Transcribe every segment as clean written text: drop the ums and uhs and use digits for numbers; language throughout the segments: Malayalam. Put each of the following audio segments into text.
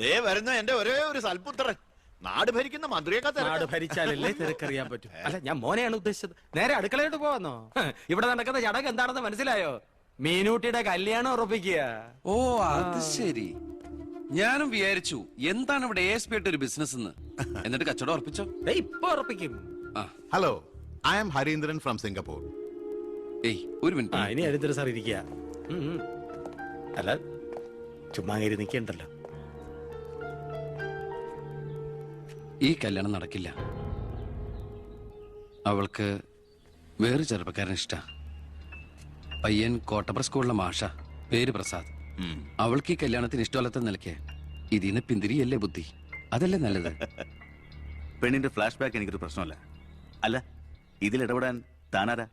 ദേ വരുന്ന എന്റെ ഒരേ ഒരു സൽപുത്രൻ. നാട് ഭരിക്കുന്ന മന്ത്രിയൊക്കെ നാട് ഭരിച്ചാലല്ലേ തിരക്കറിയാൻ പറ്റും. അല്ല, ഞാൻ മോനെയാണ് ഉദ്ദേശിച്ചത്. നേരെ അടുക്കളയോട്ട് പോവാന്നോ? ഇവിടെ നടക്കുന്ന ചടങ്ങ് എന്താണെന്ന് മനസ്സിലായോ? മീനൂട്ടിയുടെ കല്യാണം ഉറപ്പിക്കുക. ഓ, അത് ശരി. ഞാനും വിചാരിച്ചു എന്താണ് ഇവിടെ ASP ആയിട്ട് ഒരു ബിസിനസ് എന്ന്. എന്നിട്ട് കച്ചവടം ഉറപ്പിച്ചോ? ഇപ്പൊ ഉറപ്പിക്കും. Hello, I am Harindran from Singapore. ഏയ്, ഒരു മിനിറ്റ്. ഇനി ഹരീന്ദ്രൻ സാർ ഇരിക്കുക. അല്ല, ചുമ്മാ കയറി നിൽക്കണ്ടല്ലോ. ഈ കല്യാണം നടക്കില്ല. അവൾക്ക് വേറെ ചെറുപ്പക്കാരൻ ഇഷ്ട. പയ്യൻ കോട്ടപ്പുറ സ്കൂളിലെ മാഷ, പേര് പ്രസാദ്. അവൾക്ക് ഈ കല്യാണത്തിന് ഇഷ്ടമല്ലാത്ത നിലയ്ക്ക് ഇതിന് പിന്തിരിയല്ലേ ബുദ്ധി. അതല്ലേ നല്ലത്. പെണ്ണിന്റെ ഫ്ലാഷ് ബാക്ക് എനിക്കൊരു പ്രശ്നമല്ല. അല്ല, ഇതിൽ ഇടപെടാൻ താനാരാ?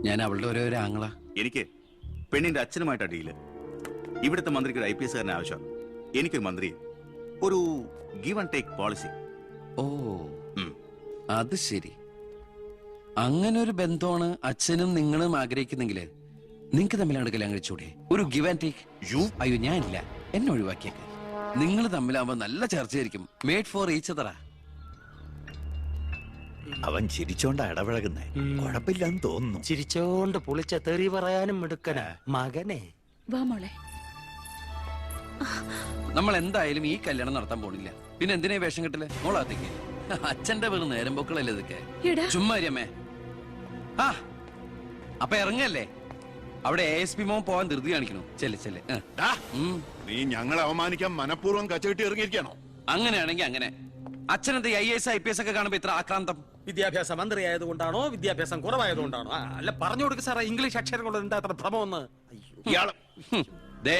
ഞാൻ അവളുടെ ഓരോ ആങ്ങളാ. എനിക്ക് പെണ്ണിന്റെ അച്ഛനുമായിട്ട് അടിയില്. ഇവിടുത്തെ മന്ത്രിക്ക് ഒരു IPS കാരനെ ആവശ്യം. എനിക്കൊരു മന്ത്രി, ഒരു ഗിവ് ആൻഡ് ടേക്ക് പോളിസി. ഓ, അത് ശരി. അങ്ങനെ ഒരു ബന്ധമാണ് അച്ഛനും നിങ്ങളും ആഗ്രഹിക്കുന്നെങ്കില് നിങ്ങക്ക് തമ്മിലാണ് കല്യാണം കഴിച്ചൂടെ? ഒരു ഗിവ് ആൻഡ് ടേക്ക്. അയ്യോ, ഞാനില്ല, എന്നെ ഒഴിവാക്കിയേക്ക്. നിങ്ങൾ തമ്മിലാവുമ്പോ നല്ല ചർച്ചയായിരിക്കും. മേഡ് ഫോർ ഈച്ച് അതറാ. അവൻ ചിരിച്ചോണ്ടാ ഇടപഴകുന്നേ. കുഴപ്പമില്ലെന്ന് തോന്നുന്നു. ചിരിച്ചോണ്ട് പൊളിച്ച തെറി പറയാനും എടുക്കനാ മകനെ. വാ മോളെ. നമ്മൾ എന്തായാലും ഈ കല്യാണം നടത്താൻ പോണില്ല. പിന്നെ എന്തിനാ വേഷം കെട്ടില്ലേ? മോളാത്തേക്ക് അച്ഛന്റെ വെറും നേരം പൊക്കളല്ലേ ഇതൊക്കെ. ചുമ്മാ അമ്മേ. ആ, അപ്പൊ ഇറങ്ങല്ലേ? അവിടെ ASP മോൻ പോവാൻ ധൃതി കാണിക്കണോ? ചെല്ലെ. നീ ഞങ്ങളെ അവമാനിക്കാൻ മനഃപൂർവ്വം കച്ചകെട്ടി ഇറങ്ങിയിരിക്കണോ? അങ്ങനെയാണെങ്കിൽ അങ്ങനെ. അച്ഛനെന്ത് IAS IPS ഒക്കെ കാണുമ്പോ ഇത്ര ആക്രാന്തം? വിദ്യാഭ്യാസ മന്ത്രി ആയതുകൊണ്ടാണോ, വിദ്യാഭ്യാസം കുറവായതുകൊണ്ടാണോ? അല്ല, പറഞ്ഞു കൊടുക്ക സാറേ, ഇംഗ്ലീഷ് അക്ഷരം കൊണ്ട് എന്താ അത്ര ഭ്രമമെന്ന്. ദേ,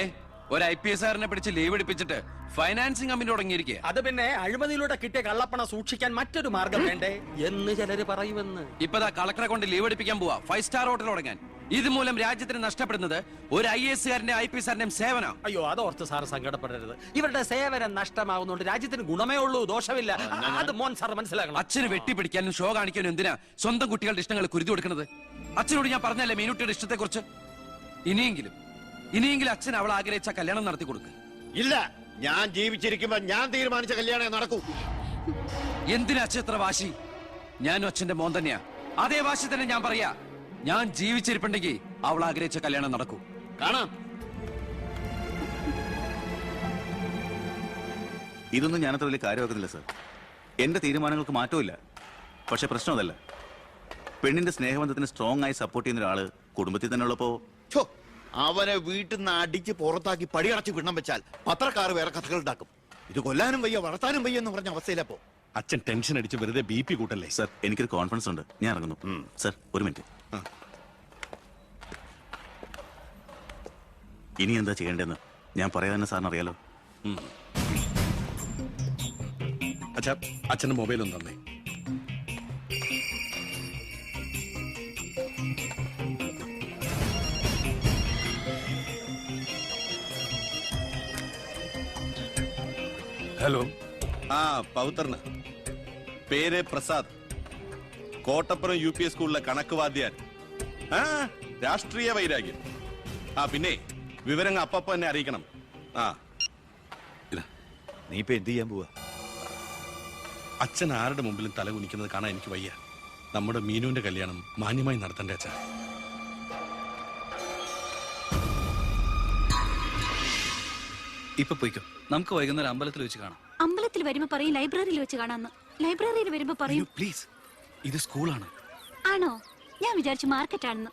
ഒരു IPS കാരനെ പിടിച്ച് ലീവ് എടുപ്പിച്ചിട്ട് ഫൈനാൻസിങ് കമ്പനി തുടങ്ങിയിരിക്കുക. അത് പിന്നെ അഴിമതിയിലൂടെ കിട്ടിയ കള്ളപ്പണം സൂക്ഷിക്കാൻ മറ്റൊരു മാർഗം വേണ്ടേ എന്ന് ചിലര് പറയുമെന്ന്. ഇപ്പതാ കളക്ടറെ കൊണ്ട് ലീവ് എടുപ്പിക്കാൻ പോവാ 5 സ്റ്റാർ ഹോട്ടൽ തുടങ്ങാൻ. ഇതുമൂലം രാജ്യത്തിന് നഷ്ടപ്പെടുന്നത് ഒരു IAS കാരന്റെ IPS കാരന്റെയും സേവനം. അയ്യോ, അതോർത്ത് സാർ സങ്കടപ്പെടരുത്. ഇവരുടെ സേവനം നഷ്ടമാകുന്നതുകൊണ്ട് രാജ്യത്തിന് ഗുണമേ ഉള്ളൂ, ദോഷമില്ല. അത് മോൻ സാർ മനസ്സിലാക്കണം. അച്ഛന് വെട്ടിപ്പിടിക്കാനും ഷോ കാണിക്കാനും എന്തിനാ സ്വന്തം കുട്ടികളുടെ ഇഷ്ടങ്ങൾ കുരുതി കൊടുക്കുന്നത്? അച്ഛനോട് ഞാൻ പറഞ്ഞല്ലേ മീനുട്ടിയുടെ ഇഷ്ടത്തെ കുറിച്ച്. ഇനിയെങ്കിലും അച്ഛൻ അവൾ ആഗ്രഹിച്ച കല്യാണം നടത്തി കൊടുക്കുക. ഇല്ല, ഞാൻ ജീവിച്ചിരിക്കുമ്പോ ഞാൻ തീരുമാനിച്ച കല്യാണം നടക്കൂ. എന്തിനാ അച്ഛൻ എത്ര വാശി? ഞാനും അച്ഛന്റെ മോൻ തന്നെയാ. അതേ വാശി തന്നെ ഞാൻ പറയാ. ഞാൻ ജീവിച്ചിരിപ്പുണ്ടെങ്കിൽ അവൾ ആഗ്രഹിച്ച കല്യാണം നടക്കൂ. കാണാം. ഇതൊന്നും ഞാനത്ര വലിയ കാര്യമാക്കുന്നില്ല സർ. എന്റെ തീരുമാനങ്ങൾക്ക് മാറ്റമില്ല. പക്ഷെ പ്രശ്നം അതല്ല. പെണ്ണിന്റെ സ്നേഹബന്ധത്തിന് സ്ട്രോങ് ആയി സപ്പോർട്ട് ചെയ്യുന്ന ഒരാള് കുടുംബത്തിൽ തന്നെ ഉള്ളപ്പോ അവനെ വീട്ടിൽ നിന്ന് അടിച്ച് പുറത്താക്കി പടിയടച്ച് വിടണം വെച്ചാൽ പത്രക്കാർ വേറെ കഥകൾ ഉണ്ടാക്കും. ഇത് കൊല്ലാനും വയ്യ വളർത്താനും വയ്യ എന്ന് പറഞ്ഞ അവസ്ഥയിലപ്പോ അച്ഛൻ ടെൻഷൻ അടിച്ച് വെറുതെ BP കൂട്ടല്ലേ? സർ, എനിക്കൊരു കോൺഫിഡൻസ് ഉണ്ട്. ഞാൻ ഇറങ്ങുന്നു. സർ, ഒരു മിനിറ്റ്. ഇനി എന്താ ചെയ്യേണ്ടതെന്ന് ഞാൻ പറയാതെ സാറിന് അറിയാലോ. അച്ഛന്റെ മൊബൈൽ ഒന്ന് തന്നെ. ഹലോ. പൗത്രന് പേര് പ്രസാദ്. കോട്ടപ്പുറം UP സ്കൂളിലെ കണക്ക് വാദ്യാൻ. രാഷ്ട്രീയ വൈരാഗ്യം. പിന്നെ വിവരങ്ങൾ അപ്പപ്പ തന്നെ അറിയിക്കണം. നീ ഇപ്പൊ എന്ത് ചെയ്യാൻ പോവാ? അച്ഛൻ ആരുടെ മുമ്പിലും തല കുനിക്കുന്നത് കാണാൻ എനിക്ക് വയ്യ. നമ്മുടെ മീനുവിന്റെ കല്യാണം മാന്യമായി നടത്തണ്ടേ അച്ഛാ? ഇപ്പൊ പോയിക്കോ. നമുക്ക് വൈകുന്നേരം അമ്പലത്തിൽ വെച്ച് കാണാം. അമ്പലത്തിൽ വരുമ്പോ പറയും ലൈബ്രറിയിൽ വെച്ച് കാണാന്ന്. ലൈബ്രറിയിൽ വരുമ്പോ പറയും പ്ലീസ്, ഇത് സ്കൂളാണ്. ആണോ? ഞാൻ വിചാരിച്ചു മാർക്കറ്റ് ആണെന്ന്.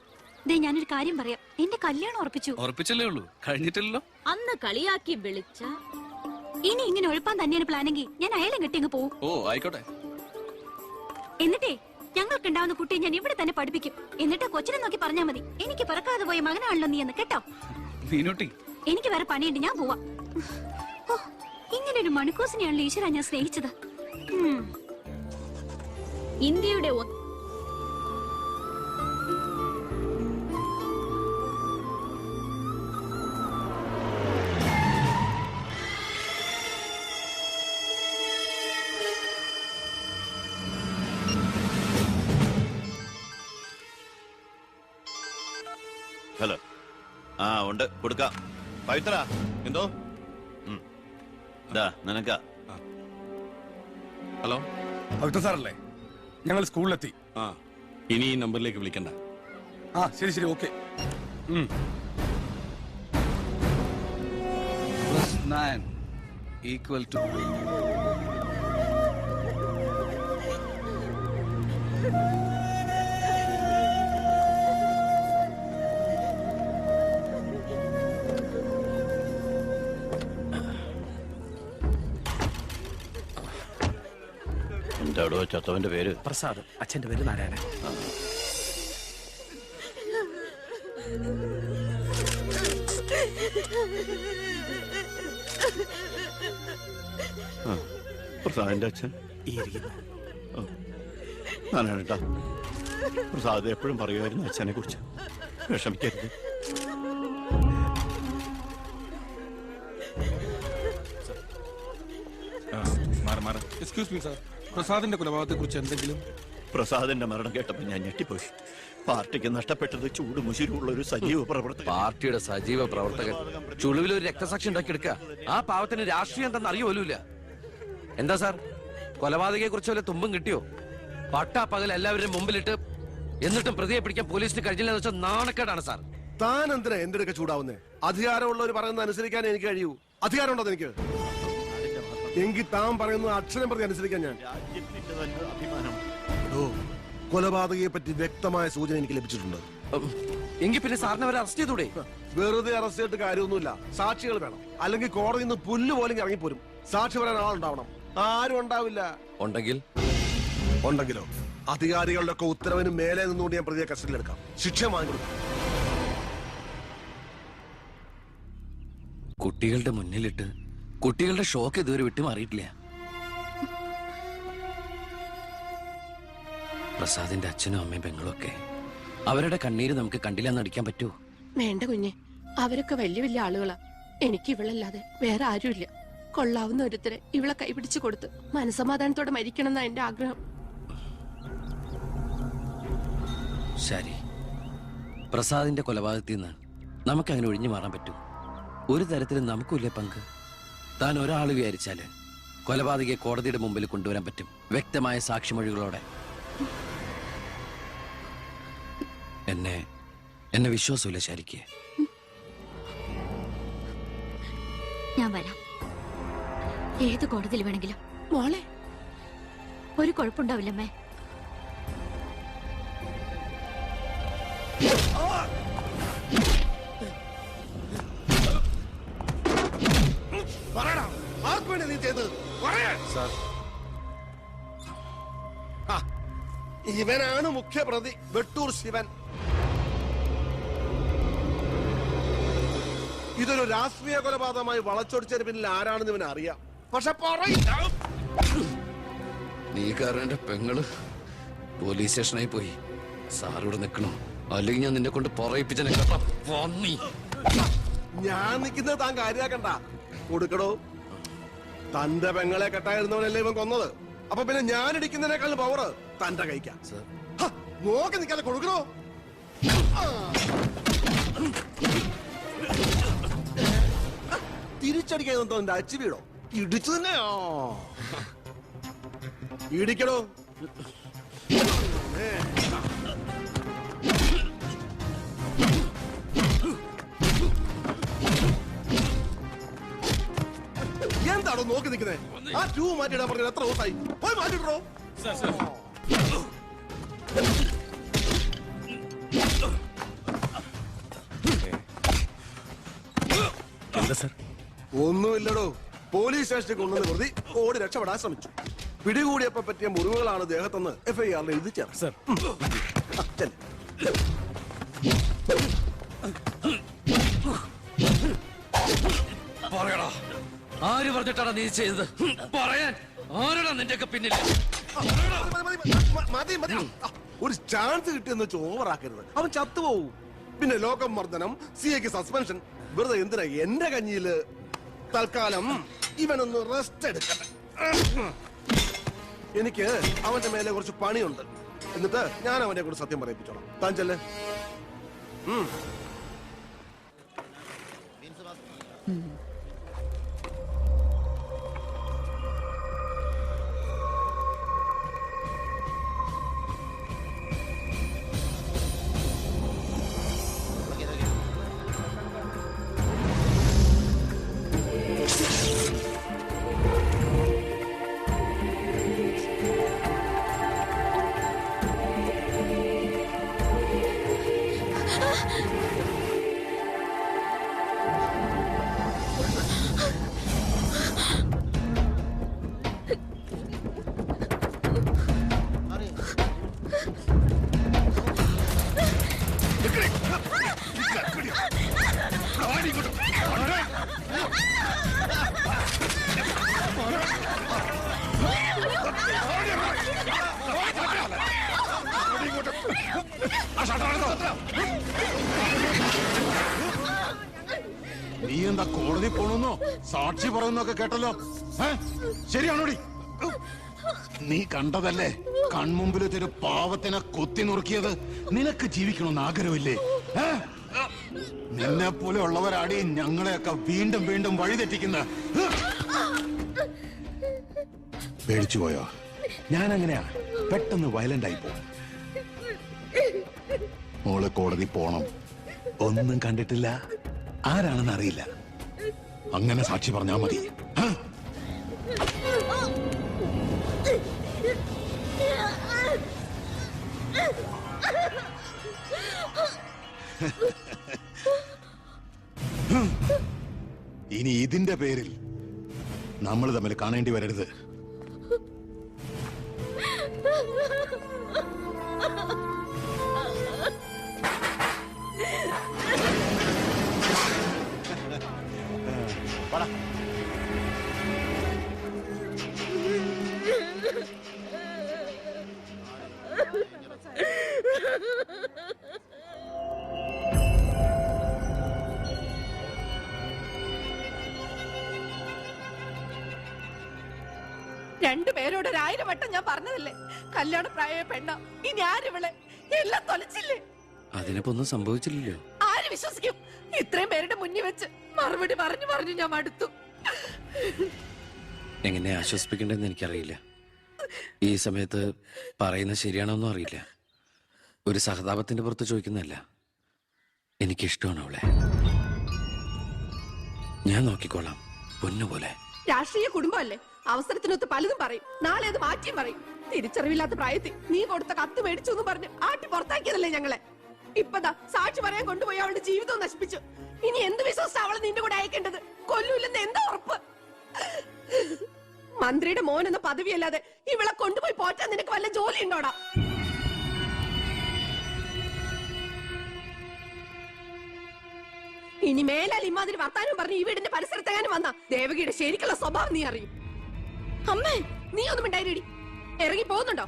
ദേ, ഞാനൊരു കാര്യം പറയാം. എന്റെ കല്യാണം ഉറപ്പിച്ചല്ലേ ഉള്ളൂ, കഴിഞ്ഞിട്ടില്ലല്ലോ. അന്ന് കളിയാക്കി വിളിച്ച ഇനി ഇങ്ങനെ ഒഴുപ്പാൻ തന്നെയാണ് പ്ലാനെങ്കിൽ ഞാൻ അയാളെ കെട്ടി അങ്ങ് പോവും. ഓ, ആയിക്കോട്ടെ. എന്നിട്ടേ ഞങ്ങൾക്കുണ്ടാവുന്ന കുട്ടിയെ ഞാൻ ഇവിടെ തന്നെ പഠിപ്പിക്കും. എന്നിട്ട് കൊച്ചിനെ നോക്കി പറഞ്ഞാൽ മതി, എനിക്ക് പിറക്കാതെ പോയ മകനാണല്ലോ നീ എന്ന്. കേട്ടോ മീനൂട്ടി? എനിക്ക് വേറെ പണിയുണ്ട്, ഞാൻ പോവാ. ഇങ്ങനെ ഒരു മണിക്കൂസിനെയാണല്ലോ ഈശ്വര ഞാൻ സ്നേഹിച്ചത്. ഇന്ത്യയുടെ ഹലോ. ഉണ്ട്, കൊടുക്കാം. പവിത്ര എന്തോ നിനക്ക ഹലോ പവിത്ര സാറല്ലേ? ഞങ്ങൾ സ്കൂളിലെത്തി. ആ ഇനി ഈ നമ്പറിലേക്ക് വിളിക്കണ്ട. ആ ശരി ശരി, ഓക്കെ. +9 equal to എന്താടോ ചത്തവന്റെ പേര്? പ്രസാദ്. അച്ഛന്റെ പേര് നാരായണൻ. പ്രസാദിന്റെ അച്ഛൻ ഈ ഇരിക്കുന്ന. ഞാനാണ് കേട്ടാ. പ്രസാദ് എപ്പോഴും പറയുമായിരുന്നു അച്ഛനെ കുറിച്ച്. വിഷമിക്കരുത്. എക്സ്ക്യൂസ് മീ സാർ, പ്രസാദിന്റെ കൊലപാതകത്തെ കുറിച്ച് എന്തെങ്കിലും? പ്രസാദിന്റെ മരണം കേട്ടപ്പോൾ ഞാൻ ഞെട്ടിപ്പോയി. പാർട്ടിക്ക് നഷ്ടപ്പെട്ടത് ചൂട് മുശിരുള്ള ഒരു സജീവ പ്രവർത്തകൻ. പാർട്ടിയുടെ സജീവ പ്രവർത്തകൻ ചുളിവിൽ ഒരു രക്തസാക്ഷി ഉണ്ടാക്കിയെടുക്കുക. ആ പാവത്തിന് രാഷ്ട്രീയം എന്തെന്ന് അറിയുമല്ല. എന്താ സാർ, കൊലപാതകയെ കുറിച്ച് വല്ല തുമ്പും കിട്ടിയോ? പട്ടാ പകൽ എല്ലാവരും മുമ്പിലിട്ട് എന്നിട്ടും പ്രതിയെ പിടിക്കാൻ പോലീസിന് കഴിഞ്ഞില്ലെന്ന് വെച്ചാൽ നാണക്കേടാണ് സാർ. താൻ എന്തിനാ എന്റെ അടുക്ക ചൂടാവുന്നേ? അധികാരമുള്ളവർ പറയുന്നത് അനുസരിക്കാൻ എനിക്ക് കഴിയൂ. അധികാരം ഉണ്ടോ എനിക്ക്? എങ്കിൽ താൻ പറയുന്നത് അക്ഷരം പ്രതി അനുസരിക്കാൻ ഞാൻ. കൊലപാതകയെ പറ്റി വ്യക്തമായ സൂചന എനിക്ക് ലഭിച്ചിട്ടുണ്ട്. എങ്കിൽ പിന്നെ സാറിനെ അവരെ അറസ്റ്റ് ചെയ്തൂടെ? വെറുതെ അറസ്റ്റ് ചെയ്തിട്ട് കാര്യമൊന്നുമില്ല. സാക്ഷികൾ വേണം. അല്ലെങ്കിൽ കോടതിയിൽ നിന്ന് പുല്ല് പോലും ഇറങ്ങിപ്പോരും. സാക്ഷി പറയാൻ ആളുണ്ടാവണം. ആരും ഉണ്ടാവില്ല. ഉണ്ടെങ്കിലോ അധികാരികളുടെ ഒക്കെ ഉത്തരവിന് മേലെ നിന്നുകൊണ്ട് ഞാൻ പ്രതിയെ കസ്റ്റഡിയിലെടുക്കാം. ശിക്ഷ വാങ്ങിക്കൊടുക്കാം. കുട്ടികളുടെ മുന്നിലിട്ട് കുട്ടികളുടെ ഷോക്ക് ഇതുവരെ വിട്ടുമാറിയിട്ടില്ല. പ്രസാദിന്റെ അച്ഛനും അമ്മയും പെങ്ങളും ഒക്കെ അവരുടെ കണ്ണീര് നമുക്ക് കണ്ടില്ലെന്ന് അടിക്കാൻ പറ്റുമോ? വേണ്ട കുഞ്ഞെ, അവരൊക്കെ വലിയ വലിയ ആളുകളാ. എനിക്ക് ഇവളല്ലാതെ വേറെ ആരുമില്ല. കൊള്ളാവുന്ന ഒരുത്തരെ ഇവളെ കൈപിടിച്ചു കൊടുത്ത് മനസമാധാനത്തോടെ മരിക്കണം എന്നാ എന്റെ ആഗ്രഹം. ശരി, പ്രസാദിന്റെ കൊലപാതകത്തിൽ നിന്ന് നമുക്ക് അങ്ങനെ ഒഴിഞ്ഞു മാറാൻ പറ്റൂ? ഒരു തരത്തിലും നമുക്കില്ല പങ്ക്. താൻ ഒരാൾ വിചാരിച്ചാല് കൊലപാതകയെ കോടതിയുടെ മുമ്പിൽ കൊണ്ടുവരാൻ പറ്റും, വ്യക്തമായ സാക്ഷിമൊഴികളോടെ. എന്നെ വിശ്വാസമില്ല ശരിക്ക്. ഞാൻ വരാം. ഏത് കോടതിയിൽ വേണമെങ്കിലും. മോളെ, ഒരു കുഴപ്പമുണ്ടാവില്ലമ്മേ. ഇവനാണ് മുഖ്യപ്രതി, വെട്ടൂർ ശിവൻ. ഇതൊരു രാഷ്ട്രീയ കൊലപാതകമായി വളച്ചൊടിച്ചതിന് പിന്നിൽ ആരാണെന്ന് ഇവൻ അറിയാം. പക്ഷെ നീ കാരണം എന്റെ പെങ്ങള് പോലീസ് സ്റ്റേഷനായി പോയി. സാറിവിടെ നിൽക്കണോ? അല്ലെങ്കിൽ ഞാൻ നിന്നെ കൊണ്ട് പറയിപ്പിച്ചനെ കേട്ടോ. ഞാൻ നിൽക്കുന്നത് താൻ കാര്യാക്കണ്ട. കൊടുക്കടോ. തന്റെ പെങ്ങളെ കെട്ടായിരുന്നവനല്ലേ ഇവൻ കൊന്നത്. അപ്പൊ പിന്നെ ഞാൻ ഇടിക്കുന്നതിനേക്കാൾ പവർ തന്റെ കഴിക്കാം. നോക്കി നിൽക്കാതെ കൊടുക്കണോ? തിരിച്ചടിക്കാൻ തോന്നുന്നു അച്ചു വീടോ? ഇടിച്ചു തന്നെയോ? ഇടിക്കടോ. എന്താണോ നോക്കി നിൽക്കുന്നത്? ആ ട്യൂ മാറ്റിയിടാൻ പറഞ്ഞത് എത്ര ദിവസമായി? പോയി മാറ്റിട്ടോ. ഒന്നുമില്ലടോ. പോലീസ് സ്റ്റേഷനിൽ കൊണ്ടുവന്ന് പ്രതി ഓടി രക്ഷപ്പെടാൻ ശ്രമിച്ചു. പിടികൂടിയപ്പോ പറ്റിയ മുറിവുകളാണ് ദേഹത്തെന്ന് FIR എഴുതി ചേർത്ത്. ആര് പറഞ്ഞിട്ടാണ് നീ ചെയ്തത്? പറയാൻ ആരാണ് നിന്റെയൊക്കെ പിന്നിൽ? മതി മതി. ഒരു ചാൻസ് കിട്ടിയെന്ന് വെച്ച് ഓവറാക്കരുത്. അവൻ ചത്തുപോകും. പിന്നെ ലോകം മർദ്ദനം, CA സസ്പെൻഷൻ. വെറുതെ എന്തിനാ എന്റെ കഞ്ഞിയില്? തൽക്കാലം ഇവനൊന്ന് റെസ്റ്റ് എടുക്കട്ടെ. എനിക്ക് അവന്റെ മേലെ കുറച്ച് പണിയുണ്ട്. എന്നിട്ട് ഞാൻ അവനെ കൂടെ സത്യം പറയിപ്പിച്ചോളാം. താൻ ചെല്ലേ. നീ എന്താ കോടതി പോണെന്നോ സാക്ഷി പറയുന്നൊക്കെ കേട്ടല്ലോ? ശരിയാണോടി? നീ കണ്ടതല്ലേ കൺമുമ്പിലൊരു പാവത്തിനെ കൊത്തി നുറുക്കിയത്? നിനക്ക് ജീവിക്കണമെന്ന് ആഗ്രഹമില്ലേ? നിന്നെ പോലെ ഉള്ളവരാടി ഞങ്ങളെയൊക്കെ വീണ്ടും വീണ്ടും വഴിതെറ്റിക്കുന്ന. പേടിച്ചുപോയോ? ഞാൻ അങ്ങനെയാ, പെട്ടെന്ന് വയലന്റ് ആയി പോകും. മോള് കോടതി പോണം. ഒന്നും കണ്ടിട്ടില്ല, ആരാണെന്ന് അറിയില്ല, അങ്ങനെ സാക്ഷി പറഞ്ഞാ മതി. ഇനി ഇതിന്റെ പേരിൽ നമ്മൾ തമ്മിൽ കാണേണ്ടി വരരുത്. രണ്ടുപേരോട് 1000 വട്ടം ഞാൻ പറഞ്ഞതല്ലേ, കല്യാണ പ്രായ പെണ്ണ. ഇനി ആരിവളെ എല്ലാം തൊലച്ചില്ലേ? അതിനിപ്പോ ഒന്നും സംഭവിച്ചില്ലല്ലോ. ആര് വിശ്വസിക്കും? ഇത്രയും പേരുടെ മുന്നിൽ വെച്ച് മറുപടി പറഞ്ഞു പറഞ്ഞു ഞാൻ മടുത്തു. എങ്ങനെ ആശ്വസിപ്പിക്കണ്ടെന്ന് എനിക്കറിയില്ല. ഈ സമയത്ത് പറയുന്നത് ശരിയാണോന്നും അറിയില്ല. ഒരു സഹതാപത്തിന്റെ പുറത്ത് ചോദിക്കുന്നതല്ല, എനിക്കിഷ്ടമാണ് അവളെ. ഞാൻ നോക്കിക്കോളാം, പൊന്നുപോലെ. രാഷ്ട്രീയ കുടുംബമല്ലേ, അവസരത്തിനൊത്ത് പലതും പറയും, നാളെ അത് മാറ്റിയും പറയും. തിരിച്ചറിവില്ലാത്ത പ്രായത്തിൽ നീ കൊടുത്ത കത്ത് മേടിച്ചു എന്ന് പറഞ്ഞ് ആട്ടി പുറത്താക്കിയതല്ലേ ഞങ്ങളെ. ഇപ്പതാ സാക്ഷി പറയാൻ കൊണ്ടുപോയി അവളുടെ ജീവിതവും നശിപ്പിച്ചു. ഇനി എന്ത് വിശ്വസിച്ചാ അവളെ നിന്റെ കൂടെ അയക്കേണ്ടത്? കൊല്ലൂല്ലെന്ന് എന്താ ഉറപ്പ്? മന്ത്രിയുടെ മോൻ എന്ന പദവിയല്ലാതെ ഇവളെ കൊണ്ടുപോയി പോറ്റാൻ നിനക്ക് വല്ല ജോലി ഉണ്ടോടാ? ഇനി മേലാൽ ഇമാതിരി വർത്താനം പറഞ്ഞ് ഈ വീടിന്റെ പരിസരത്തെങ്ങാനും വന്ന ദേവകിയുടെ ശരിക്കുള്ള സ്വഭാവം നീ അറിയും. അമ്മേ, നീ ഒന്നും ഉണ്ടായിരടി, ഇറങ്ങി പോകുന്നുണ്ടോ?